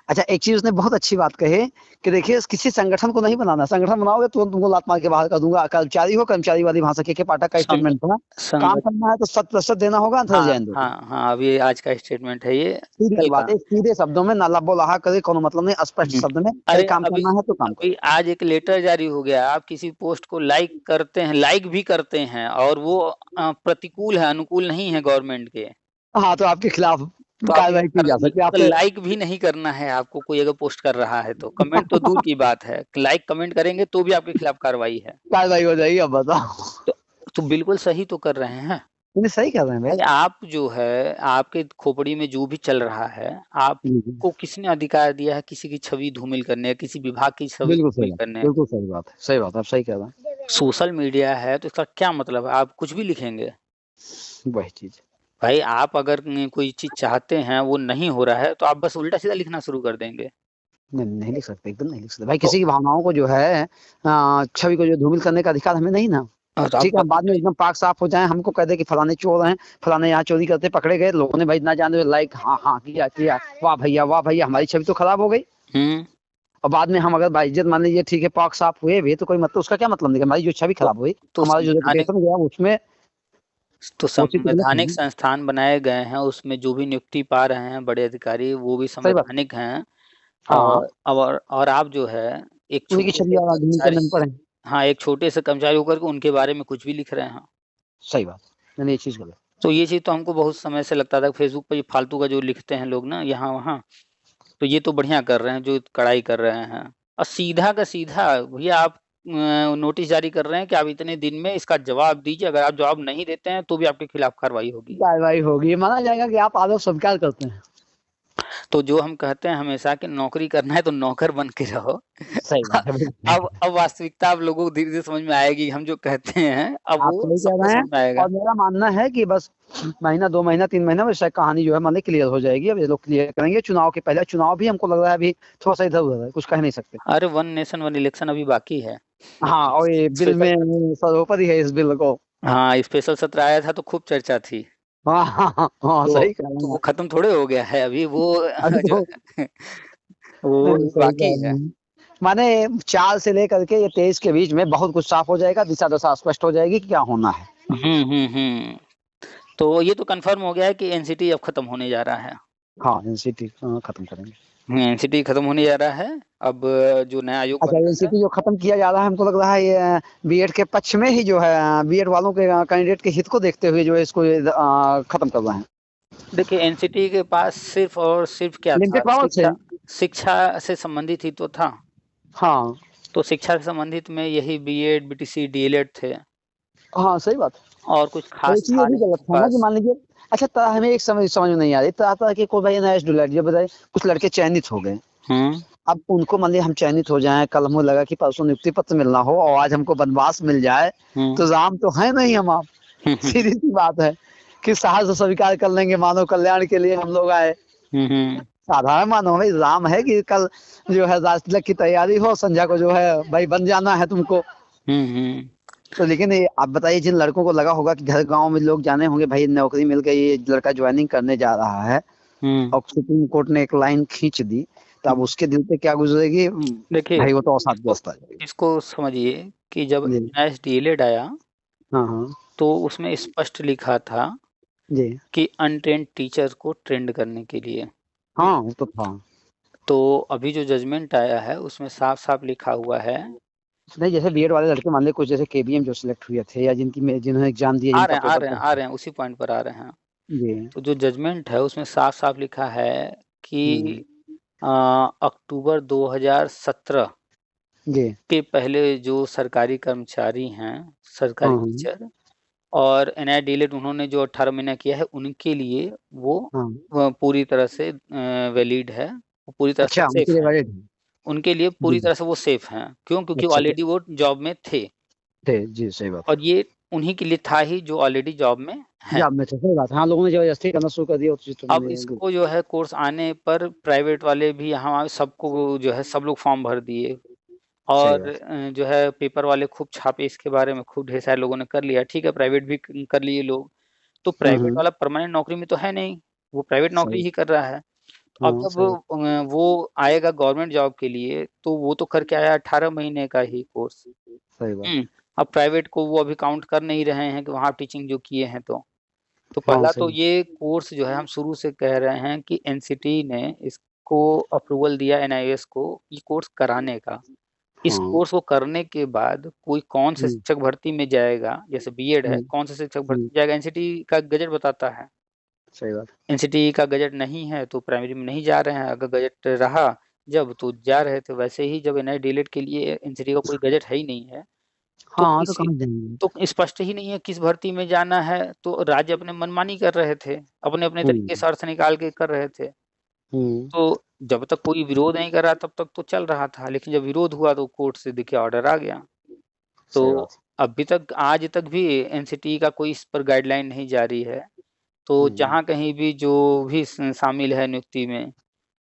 अच्छा, एक चीज उसने बहुत अच्छी बात कही कि देखिए किसी संगठन को नहीं बनाना, संगठन बनाओगे तो तुमको लात मार के बाहर कर दूंगा। कर्मचारी हो, कर्मचारी वाली भाषा, के पाठक का संग, स्टेटमेंट था, काम संगठन, करना है तो 100% देना होगा, अन्यथा हाँ रिजाइन दो। हाँ हाँ, अभी आज का स्टेटमेंट है ये, सीधी कल सी का। बात है, सीधे शब्दों में, ना लबो लहा करे, कोनो मतलब नहीं, स्पष्ट शब्द में, भाई अरे काम अभी करना है तो काम अभी करो। आज एक लेटर जारी हो गया, आप किसी पोस्ट को लाइक करते हैं, लाइक भी करते हैं, और वो प्रतिकूल है, अनुकूल नहीं है गवर्नमेंट के, हाँ, तो आपके खिलाफ तो आप कार्रवाई की जा सकती है अगर आपसे। लाइक भी नहीं करना है आपको, कोई अगर पोस्ट कर रहा है तो कमेंट तो दूर की बात है, लाइक कमेंट करेंगे तो भी आपके खिलाफ कार्रवाई है। कार्रवाई हो जाएगी, अब बताओ। तो, तो बिल्कुल सही तो कर रहे हैं नहीं, सही कह रहे हैं भाई। भाई। आप जो है, आपके खोपड़ी में जो भी चल रहा है, आपको किसने अधिकार दिया है किसी की छवि धूमिल करने, किसी विभाग की छवि बिल्कुल सही धूमिल बात, करने। बिल्कुल सही बात है, सही बात है, आप सही कह रहे हैं। सोशल मीडिया है तो इसका क्या मतलब है, आप कुछ भी लिखेंगे। वही चीज। भाई आप अगर कोई चीज चाहते हैं वो नहीं हो रहा है, तो आप बस उल्टा सीधा लिखना शुरू कर देंगे। नहीं, नहीं लिख सकते, एकदम नहीं लिख सकते भाई, तो किसी की भावनाओं को जो है छवि को जो धूमिल करने का अधिकार हमें नहीं ना। आप ठीक है, हम बाद में एकदम पाक साफ हो जाए, हमको कह दे कि फलाने चोर हैं, फलाने यहाँ चोरी करते पकड़े गए, लोगों ने भाई ना जाने लाइक हाँ हाँ किया किया, वाह भैया वाह भैया, हमारी छवि तो खराब हो गई। हम्म और बाद में हम अगर बाइज्जत मान लीजिए, ठीक है, पाक साफ हुए भी तो कोई मतलब उसका क्या मतलब नहीं, हमारी जो छवि तो, खराब हुई, तो हमारा जो संवैधानिक रेपुटेशन गया उसमें तो वो चीज तो गलत है संवैधानिक ना। संस्थान बनाए गए हैं, उसमें जो भी नियुक्ति पा रहे हैं बड़े अधिकारी वो भी सही बात। संवैधानिक हैं। हाँ, और आप जो है एक उन्हीं की छोटे छवि से और आदमी कर्मचारी, करने में पड़े। हाँ एक छोटे से कर्मचारी होकर के उनके बारे में कुछ भी लिख रहे हैं। सही बात। नहीं, ये चीज गलत। तो ये चीज तो हमको बहुत समय से लगता था, फेसबुक पर ये फालतू का जो लिखते हैं लोग ना यहाँ वहाँ, तो ये तो बढ़िया कर रहे हैं, जो कड़ाई कर रहे हैं। और सीधा का सीधा भैया आप नोटिस जारी कर रहे हैं कि आप इतने दिन में इसका जवाब दीजिए, अगर आप जवाब नहीं देते हैं तो भी आपके खिलाफ कार्रवाई होगी। कार्रवाई होगी, माना जाएगा कि आप आदर स्वीकार करते हैं। तो जो हम कहते हैं हमेशा कि नौकरी करना है तो नौकर बन के रहो। सही बात है बिल्कुल। अब वास्तविकता आप लोगों को धीरे धीरे समझ में आएगी, हम जो कहते हैं अब आप वो सही कह सबको रहे हैं। समझ में आएगा। और मेरा मानना है कि बस महीना 2 महीना 3 महीना में शायद कहानी जो है मान ली क्लियर हो जाएगी, अब ये लोग क्लियर करेंगे चुनाव के पहले। चुनाव भी हमको लग रहा है अभी थोड़ा सा इधर उधर है, कुछ कह नहीं सकते। अरे वन नेशन वन इलेक्शन अभी बाकी है। हाँ, और ये इस पे बिल में सर्वोपरि है इस बिल को। हाँ, स्पेशल सत्र आया था तो खूब चर्चा थी। हाँ हाँ हाँ हाँ, तो सही कह रहे तो हैं वो आप। खत्म थोड़े हो गया है अभी वो अभी जो तो वो सही बाकी कह रहे है। हैं। माने 4 से लेकर के ये 23 के बीच में बहुत कुछ साफ हो जाएगा, दिशा दशा स्पष्ट हो जाएगी कि क्या होना है। हम्म। तो ये तो कंफर्म हो गया है कि एनसीटी अब खत्म होने जा रहा है। हाँ, एनसीटी खत्म करेंगे। एनसीटी खत्म होने जा रहा है। अब जो नया आयोग अच्छा, बन रहा है। एनसीटी जो खत्म किया जा रहा है, हमको लग रहा है ये बीएड के पक्ष में ही जो है, बीएड वालों के कैंडिडेट के हित को देखते हुए जो है इसको खत्म कर रहे हैं। देखिए एनसीटी के पास सिर्फ और सिर्फ क्या था, लिमिटेड पावर्स है। शिक्षा से संबंधित ही तो था। हाँ तो शिक्षा से संबंधित में यही बीएड बीटीसी डीएलएड थे। हाँ, सही बात है। और कुछ और खास एक चीज ये था भी नहीं गलत इनके था ना कि पास। मान लीजिए, अच्छा हमें एक समझ में नहीं आ रही, तरह तरह के कोई भाई नया स्टूडेंट जब बताए कुछ लड़के चयनित हो गए। हम्म अब उनको मान लीजिए हम चयनित हो जाएं, कल हमें लगा कि परसों नियुक्ति पत्र मिलना हो और आज हमको वनवास मिल जाए, हम्म तो राम तो है नहीं हम आप। हम्म सीधी सी बात है कि साहस स्वीकार कर लेंगे, मानव कल्याण के लिए हम लोग आए। हम्म साधारण मानो भाई, राम है कि कल जो है राज तिलक की तैयारी हो, संध्या को जो है भाई बन जाना है तुमको। हम्म। तो लेकिन ये आप बताइए, जिन लड़कों को लगा होगा कि घर गांव में लोग जाने होंगे भाई नौकरी मिल गई, ये लड़का ज्वाइनिंग करने जा रहा है, हम्म और सुप्रीम कोर्ट ने एक लाइन खींच दी, तो अब उसके दिल पे क्या गुजरेगी, देखिए भाई वो तो इसको असाध्य है। इसको समझिए कि जब जी। एनआईएस डीएलएड आया हाँ हाँ। तो उसमें स्पष्ट लिखा था जी। कि अनट्रेंड टीचर को ट्रेंड करने के लिए। हाँ वो तो था। तो अभी जो जजमेंट आया है उसमें साफ साफ लिखा हुआ है। नहीं, जैसे बीएड वाले लड़के मान लीजिए कुछ जैसे केबीएम जो सिलेक्ट हुए थे, या जिन्होंने एग्जाम दिए, आ जिनका रहे हैं आ पेपर रहे हैं था। आ रहे हैं उसी पॉइंट पर आ रहे हैं। जी। तो जो जजमेंट है उसमें साफ साफ लिखा है कि हम्म। अक्टूबर 2017 जी। के पहले जो सरकारी कर्मचारी हैं, हाँ सरकारी हाँ टीचर और एनआई डीलेट उन्होंने जो 18 महीना किया है उनके लिए वो हाँ। पूरी तरह से वैलिड है, वो पूरी तरह से अच्छा, उनके सेफ लिए है। वैलिड है। उनके लिए जी। पूरी तरह से वो सेफ हैं, क्यों? क्योंकि अच्छा तो ऑलरेडी वो जॉब में थे। थे जी, सही बात और ये उन्हीं के लिए था ही जो ऑलरेडी जॉब में है। हैं। जॉब में थे, सही बात है। हाँ, लोगों ने जबरदस्ती करना शुरू कर दिया, वो चीज तो अब मैंने इसको जो है कोर्स आने पर प्राइवेट वाले भी यहाँ सबको जो है सब लोग फॉर्म भर दिए। सही और बात। जो है पेपर वाले खूब छापे इसके बारे में, खूब ढेर सारे लोगों ने कर लिया। ठीक है, प्राइवेट भी कर लिए लोग। तो प्राइवेट हम्म। वाला परमानेंट नौकरी में तो है नहीं, वो प्राइवेट नौकरी सही। ही कर रहा है। तो अब हाँ जब सही बात। वो आएगा गवर्नमेंट जॉब के लिए तो वो तो करके आया 18 महीने का ही कोर्स। सही बात। हम्म। अब प्राइवेट को वो अभी काउंट कर नहीं रहे हैं कि वहाँ टीचिंग जो किए हैं। तो हाँ पहला तो सही। ये कोर्स जो है हम शुरू से कह रहे हैं कि एनसीटी ने इसको अप्रूवल दिया एनआईएस को ये कोर्स कराने का। इस हाँ। कोर्स को करने के बाद कोई कौन से हम्म। शिक्षक भर्ती में जाएगा, जैसे बीएड है, हम्म। कौन से शिक्षक भर्ती हम्म। में जाएगा एनसीटी का गजट बताता है। सही बात। एनसीटी का गजट नहीं है तो प्राइमरी में नहीं जा रहे हैं। अगर गजट रहा जब तो जा रहे थे। वैसे ही जब एनआई डीलेट के लिए एनसीटी का कोई गजट है ही नहीं है तो हाँ तो किसी कहाँ जाएंगे। तो स्पष्ट ही नहीं है किस भर्ती में जाना है। तो राज्य अपने मनमानी कर रहे थे, अपने अपने तरीके हम्म। से अर्थ निकाल के कर रहे थे। हम्म। तो जब तक कोई विरोध नहीं कर रहा तब तक तो चल रहा था, लेकिन जब विरोध हुआ तो कोर्ट से देखिए ऑर्डर आ गया। तो सही बात। अभी तक आज तक भी एनसीटी का कोई इस पर गाइडलाइन नहीं जारी है। तो हम्म। जहाँ कहीं भी जो भी शामिल है नियुक्ति में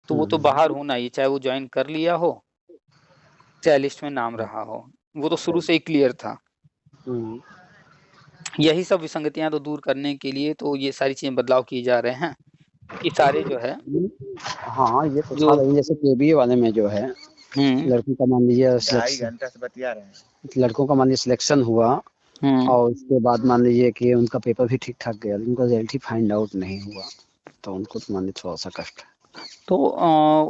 तो वो तो बाहर हम्म। होना ही, चाहे वो ज्वाइन कर लिया हो चाहे लिस्ट में नाम रहा हो। वो तो शुरू से ही क्लियर था। हम्म। यही सब विसंगतियां तो दूर करने के लिए तो ये सारी चीजें बदलाव किए जा रहे हैं कि सारे जो है हाँ ये तो था, जो लेकिन जैसे केबीए वाले में जो है, हम्म लड़की का मान लीजिए लड़कों का मान लीजिए सिलेक्शन हुआ, हम्म और उसके बाद मान लीजिए कि उनका पेपर भी ठीक ठाक गया, लेकिन उनका रिजल्ट ही फाइंड आउट नहीं हुआ, तो उनको तो मान लीजिए थोड़ा सा कष्ट है। तो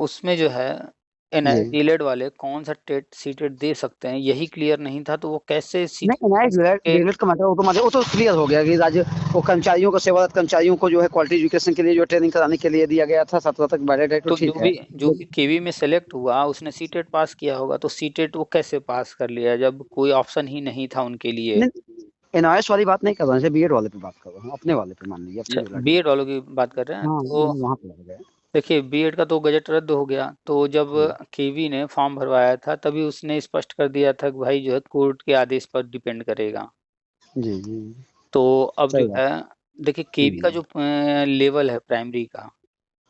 उसमें जो है एनआई जी। डीलेड वाले कौन सा टेट सीटेट दे सकते हैं यही क्लियर नहीं था। तो वो कैसे सीट नहीं, नहीं, के डीएलएड का मतलब वो तो क्लियर हो गया कि राज्य वो कर्मचारियों को, सेवारत कर्मचारियों को जो है क्वालिटी एजुकेशन के लिए जो ट्रेनिंग कराने के लिए दिया गया था 17 तक बायोडेटा, तो तो ठीक है। जो भी केवी में सेलेक्ट हुआ उसने सीटेट पास किया होगा। तो सीटेट वो कैसे पास कर लिया जब कोई ऑप्शन ही नहीं था उनके लिए। नहीं, एनआईएस वाली बात नहीं कर रहा हूँ, बीएड वाले पे बात कर रहा हूँ, अपने वाले पे मान लीजिए, अपने अच्छा, जो लड़के। बीएड वालों की बात कर रहे हैं हाँ, तो वहाँ पे लग गए। देखिए बीएड का तो गजट रद्द हो गया। तो जब केवी ने फॉर्म भरवाया था तभी उसने स्पष्ट कर दिया था कि भाई जो है कोर्ट के आदेश पर डिपेंड करेगा। जी जी। तो अब सही जो बात। है देखिए केवी का जो लेवल है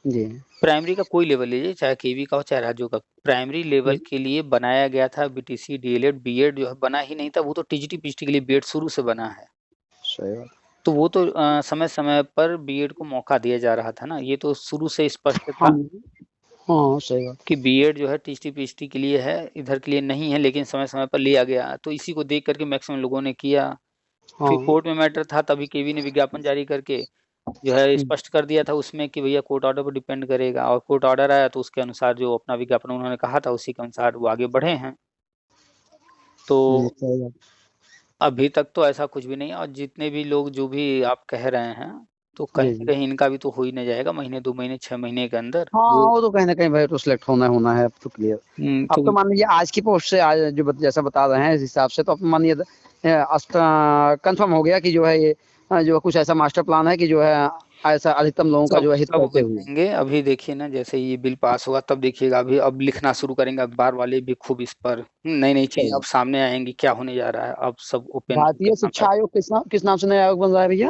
जी। प्राइमरी का कोई लेवल लीजिए, चाहे केवी का हो चाहे राज्यों का, प्राइमरी लेवल के लिए बनाया गया था बीटीसी डीएलएड। बीएड जो है बना ही नहीं था, वो तो टीजीटी पीजीटी के लिए बीएड शुरू से बना है। सही बात। तो वो तो समय समय पर बीएड को मौका दिया जा रहा था ना, ये तो शुरू से स्पष्ट हाँ, था हाँ, सही बात। कि बीएड जो है टीएसटी पीएचडी के लिए है, इधर के लिए नहीं है, लेकिन समय समय पर लिया गया। तो इसी को देख करके मैक्सिमम लोगों ने किया। फिर हाँ। कोर्ट में मैटर था, तभी केवी ने विज्ञापन जारी करके जो है हुँ, स्पष्ट कर दिया था उसमें कि भैया कोर्ट ऑर्डर पर डिपेंड करेगा, और कोर्ट ऑर्डर आया तो उसके अनुसार जो अपना विज्ञापन उन्होंने कहा था उसी के अनुसार वो आगे बढ़े हैं। तो सही बात। अभी तक तो ऐसा कुछ भी नहीं है, और जितने भी लोग जो भी आप कह रहे हैं, तो कहीं जी, न जी। कहीं इनका भी तो हो ही नहीं जाएगा महीने 2 महीने 6 महीने के अंदर हाँ, वो। वो तो कहीं न कहीं भाई तो सिलेक्ट होना है अब तो क्लियर। अब तो तो मान लीजिए आज की पोस्ट से आज जो जैसा बता रहे हैं इस हिसाब से तो अब मान लीजिए कंफर्म हो गया कि जो है ये जो कुछ ऐसा मास्टर प्लान है कि जो है ऐसा अधिकतम लोगों का सब जो है हित सब करते हो हुए। जाएँगे। अभी देखिए ना, जैसे ये बिल पास होगा तब देखिएगा, अभी अब लिखना शुरू करेंगे अखबार वाले भी खूब इस पर, नई-नई सही चीज़ें अब बात। सामने आएँगी, क्या होने जा रहा है, अब सब ओपन भारतीय करना शिक्षा पड़ेगा। आयोग किस नाम से नया आयोग बन रहा है भैया?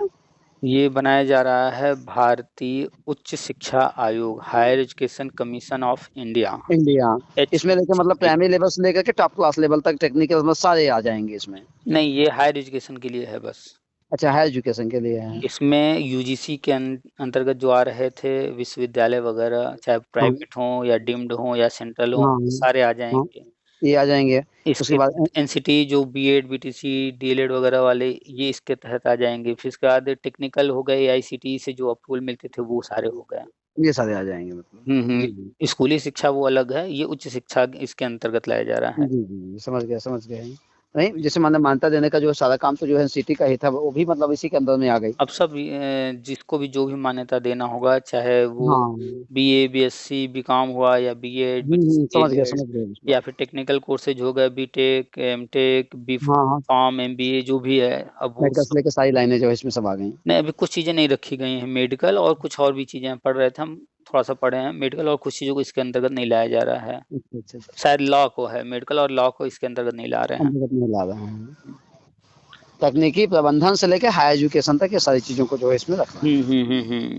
ये बनाया जा रहा है भारतीय उच्च शिक्षा आयोग, higher education commission of India, India. इसमें लेके मतलब HECI। प्राइमरी लेवल से लेकर के टॉप क्लास लेवल तक टेक्निकल मतलब सारे आ जाएँगे इसमें। नहीं, ये हायर एजुकेशन के लिए है बस। अच्छा हायर एजुकेशन के लिए है। इसमें यूजीसी के अंतर्गत जो आ रहे थे विश्वविद्यालय वगैरह, चाहे हाँ, प्राइवेट हों या डीम्ड हों या सेंट्रल हों, हाँ, ये सारे आ हाँ, जाएँगे। ये आ जाएँगे। उसके इसके बाद तहत एनसीटी जो बीएड, बीटीसी, डीएलएड वगैरह वाले, ये इसके तहत आ जाएँगे। फिर इसके बाद टेक्निकल हो गए, एआईसीटीई से जो अप्रूवल मिलते थे वो सारे हो गए। ये सारे आ जाएँगे मतलब। जी, जी। स्कूली शिक्षा वो अलग है, ये उच्च शिक्षा इसके अंतर्गत लाया जा रहा है। जी, जी, जी, समझ गए हैं। नहीं, जैसे माने मान्यता देने का जो सारा काम तो जो है सिटी का ही था, वो भी मतलब इसी के अंदर में आ गई। अब सब जिसको भी जो भी मान्यता देना होगा, चाहे वो हाँ। बीए, बीएससी, बीकॉम हुआ या बीएड, हुँ, बीटीसी, हुँ, डीएलएड, समझ गए इस या बात। फिर टेक्निकल कोर्सेज हो गए, बीटेक, एमटेक, हाँ, हाँ, बीफार्म, एमबीए जो भी है, अब वो मेडिकल से सब। लेके सारी लाइनें जो है इसमें सब आ गई। नहीं, अभी कुछ चीज़ें नहीं रखी गई हैं, मेडिकल और कुछ और भी चीज़ें पढ़ रहे थे हम, थोड़ा-सा पढ़े हैं। मेडिकल और कुछ चीज़ों को इसके अंतर्गत नहीं लाया जा रहा है। अच्छा, अच्छा, अच्छा। शायद लॉ को है, मेडिकल और लॉ को इसके अंतर्गत नहीं ला रहे हैं। अंतर्गत में ला रहे हैं। तकनीकी प्रबंधन से लेके हायर एजुकेशन तक ये सारी चीज़ों को जो है इसमें रखना है। हुँ।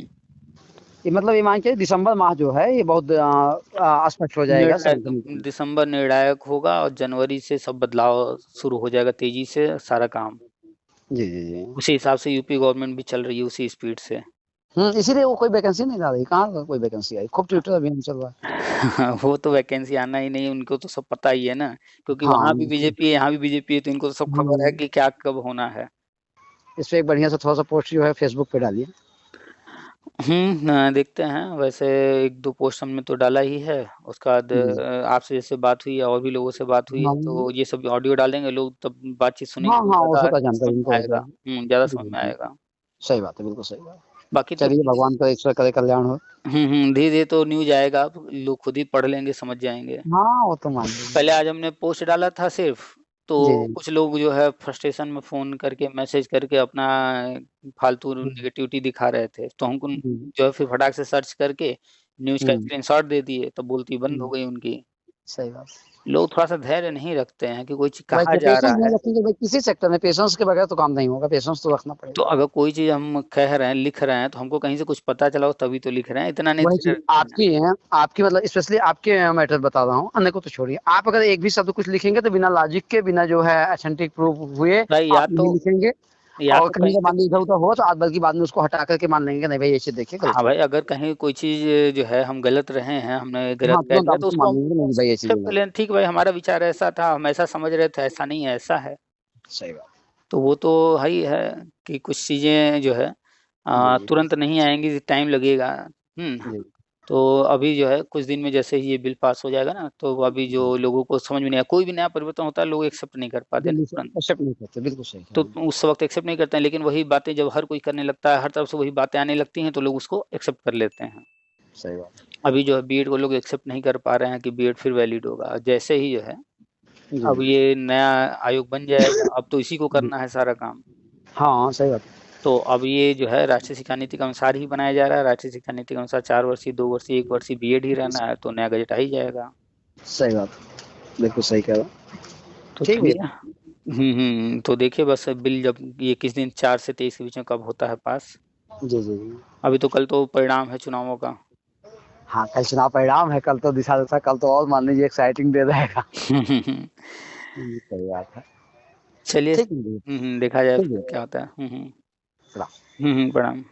ये मतलब ये मान के दिसंबर माह जो है ये बहुत स्पष्ट हो जाएगा सही निर्णायक तरीके दिसंबर निर्णायक होगा, और जनवरी से सब बदलाव शुरू हो जाएगा तेज़ी से सारा काम। जी, जी, जी। उसी हिसाब से यूपी गवर्नमेंट भी चल रही है उसी स्पीड से। इसीलिए वो कोई वैकेंसी नहीं आ रही, कहाँ कोई वैकेंसी आई, खूब ट्विटर अभियान चल रहा है। वो तो वैकेंसी आना ही नहीं, उनको तो सब पता ही है ना, क्योंकि हाँ, वहाँ भी बीजेपी है, यहाँ भी बीजेपी है, तो इनको तो सब खबर है हुँ, कि क्या कब होना है। इस पे एक बढ़िया सा थोड़ा-सा पोस्ट जो है फेसबुक पे डालिए। देखते हैं, वैसे 1-2 पोस्ट हमने तो डाला ही है, उसके बाद जी। आपसे जैसे बात हुई है और भी लोगों से बात हुई है, हाँ, तो ये सब ऑडियो डालेंगे लोग, तब बातचीत सुनेंगे हाँ, तो हाँ, हो ज़्यादा सकता है समझ जानकारी में इनको हो आएगा। जाएगी। ज़्यादा जी, समझ में जी। आएगा। सही बात है, बिल्कुल सही बात। बाकी तो चलिए भगवान करे ईश्वर करे कल्याण हो। धीरे-धीरे तो न्यूज़ आएगा, अब लोग खुद ही पढ़ लेंगे, समझ जाएँगे। हाँ, वो तो मान लीजिए। पहले आज हमने पोस्ट डाला था सिर्फ़, जी, तो जी। कुछ लोग जो है फ्रस्ट्रेशन में फ़ोन करके, मैसेज करके अपना फालतू हुँ, नेगेटिविटी दिखा रहे थे। तो हमको जी, जो है फिर फटाक से सर्च करके न्यूज़ का हुँ, स्क्रीनशॉट दे दिए, तब बोलती बंद हो हुँ, गई उनकी। सही बात। लोग थोड़ा-सा धैर्य नहीं रखते हैं कि कोई चीज़ कहा वैसे जा पेशेंस रहा नहीं है, रखेंगे भाई किसी सेक्टर में पेशेंस के बगैर तो काम नहीं होगा, पेशेंस तो रखना तो पड़ेगा। अगर कोई चीज़ हम कह रहे हैं, लिख रहे हैं, तो हमको कहीं से कुछ पता चला हो तभी तो लिख रहे हैं, इतना नहीं वही धैर्य चीज़ रखते हैं। आपकी है, आपकी मतलब स्पेशली आपके मैटर बता रहा हूँ, अन्य को तो छोड़िए। आप अगर एक भी शब्द कुछ लिखेंगे तो बिना लॉजिक के, बिना जो है ऑथेंटिक प्रूफ हुए भाई आप नहीं लिखेंगे या और तो कहीं कहीं का से मान लीजिए इधर-उधर हो तो आप बल्कि बाद में उसको हटा कर के मान लेंगे नहीं भाई ये चीज़ देखिए गलत हाँ है। भाई, अगर कहीं कोई चीज़ जो है हम गलत रहे हैं, हमने गलत हाँ, कह तुरंत दिया, आप तो उसको उसको मान हम लेंगे नहीं भाई ये चीज़ एक्सेप्ट कर गलत लें, ठीक भाई हमारा विचार ऐसा था, हम ऐसा समझ रहे थे, ऐसा नहीं है, ऐसा है। है। सही बात। तो वो तो है ही है कि कुछ चीज़ें जो है जी, जी। तुरंत नहीं आएँगी, टाइम लगेगा। हुँ, जी, तो अभी जो है कुछ दिन में जैसे ही ये बिल पास हो जाएगा ना, तो अभी जी। जो लोगों को समझ में नहीं आया, कोई भी नया परिवर्तन होता है, लोग एक्सेप्ट नहीं कर पाते जल्दी ना से तुरंत। एक्सेप्ट नहीं करते, बिल्कुल सही कह तो रहे हैं। उस वक़्त एक्सेप्ट नहीं करते हैं, लेकिन वही बातें जब हर कोई करने लगता है, हर तरफ से वही बातें आने लगती हैं, तो लोग उसको एक्सेप्ट कर लेते हैं। सही बात। अभी जो है बीएड को लोग एक्सेप्ट नहीं कर पा रहे हैं कि बीएड फिर वैलिड होगा। जैसे ही जो है, जी, अब जी। ये नया आयोग बन जाएगा, अब तो इसी को जी। करना है सारा काम। हाँ, सही बात है। तो अब ये जो है राष्ट्रीय शिक्षा नीति के अनुसार ही बनाया जा रहा है। राष्ट्रीय शिक्षा नीति के अनुसार 4 वर्षीय, 2 वर्षीय, 1 वर्षीय बीएड ही रहना है, तो नया गज़ट आ ही जाएगा। सही बात। बिल्कुल सही कह रहे हो। तो ठीक भैया। चलिए, तो देखिए बस बिल जब ये किस दिन 4 से 23 के बीच में कब होता है पास। जी, जी, जी। अभी तो कल तो परिणाम है चुनावों का। हाँ, कल चुनाव परिणाम है, कल तो दिशा-दशा कल तो और मान लीजिए एक्साइटिंग डे रहेगा। सही बात है। चलिए। ठीक है जी। देखा जाए ठीक है। क्या होता है। प्रणाम। प्रणाम।